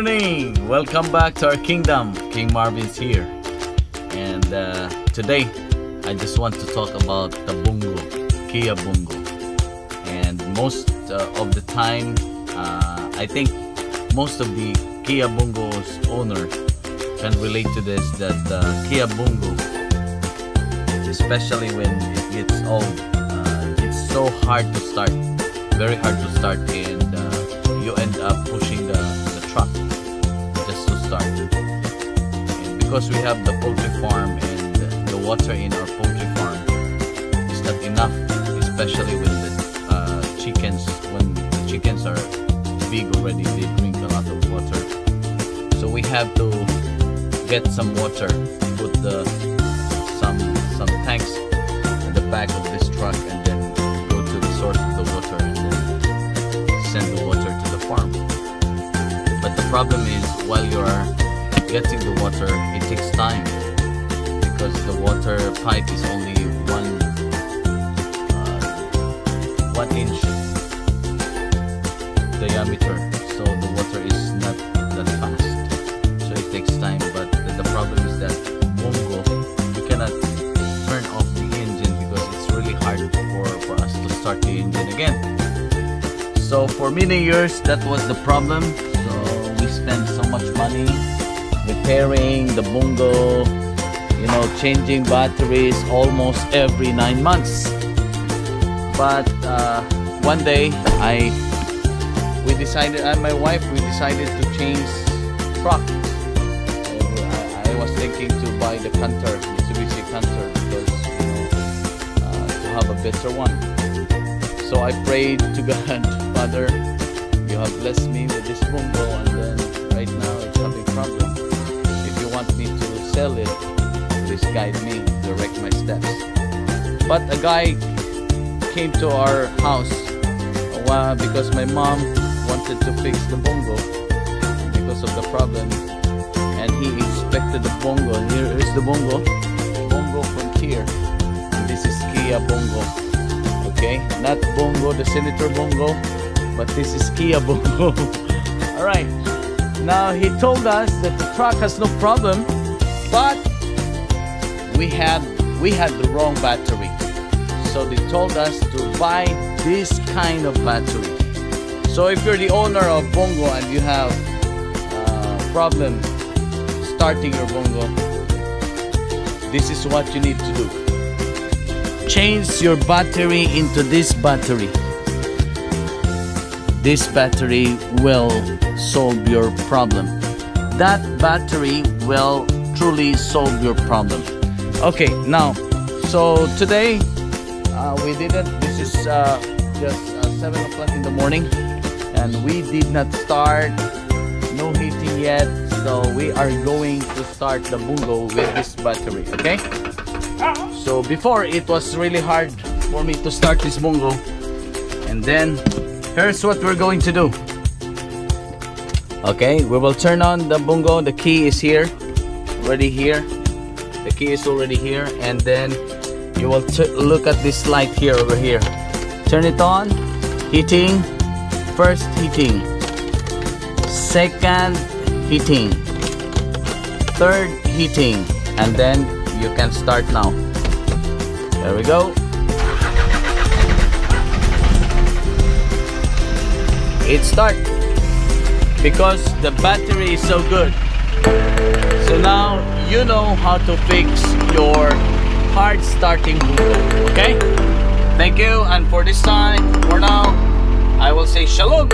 morning! Welcome back to our kingdom. King Marvin's here. And today, I just want to talk about the Bongo, Kia Bongo. And most of the time, I think most of the Kia Bongo's owner can relate to this, that Kia Bongo, especially when it gets old, it's so hard to start, very hard to start, and you end up pushing the truck just to start. And because we have the poultry farm and the water in our poultry farm is not enough, especially when the chickens, when the chickens are big already, they drink a lot of water. So we have to get some water, put some tanks in the back of this truck, and then go to the source of the water and then send the water to the farm. But the problem is, while you are getting the water, it takes time because the water pipe is only one inch diameter, so the water is not that fast, so it takes time. But the problem is that Bongo, we cannot turn off the engine because it's really hard for us to start the engine again. So for many years that was the problem. So we spent so much money repairing the Bongo, you know, changing batteries almost every 9 months. But one day we decided, and my wife, we decided to change truck. I was thinking to buy the Canter, Mitsubishi Canter, because, you know, to have a better one. So I prayed to God, Father, you have blessed me with this Bongo, and then right now it's having problem. If you want me to sell it, please guide me, direct my steps. But a guy came to our house because my mom wanted to fix the Bongo because of the problem, and he inspected the Bongo. And here is the Bongo Frontier, and this is Kia Bongo. Okay, not Bongo the Senator Bongo, but this is Kia Bongo. All right, now he told us that the truck has no problem, but we had the wrong battery. So they told us to buy this kind of battery. So if you're the owner of Bongo and you have problem starting your Bongo, this is what you need to do. Change your battery into this battery. This battery will solve your problem. That battery will truly solve your problem. Okay, now, so today we didn't, this is just 7 o'clock in the morning, and we did not start, no heating yet. So we are going to start the Bongo with this battery, okay? So before, it was really hard for me to start this Bongo, and then here's what we're going to do. Okay, we will turn on the Bongo. The key is here, already here. The key is already here, and then you will look at this light here, over here. Turn it on. Heating. First heating. Second heating. Third heating. And then you can start now. There we go. It starts because the battery is so good. So now you know how to fix your hard starting Bongo. Okay? Thank you, and for this time, for now, I will say shalom.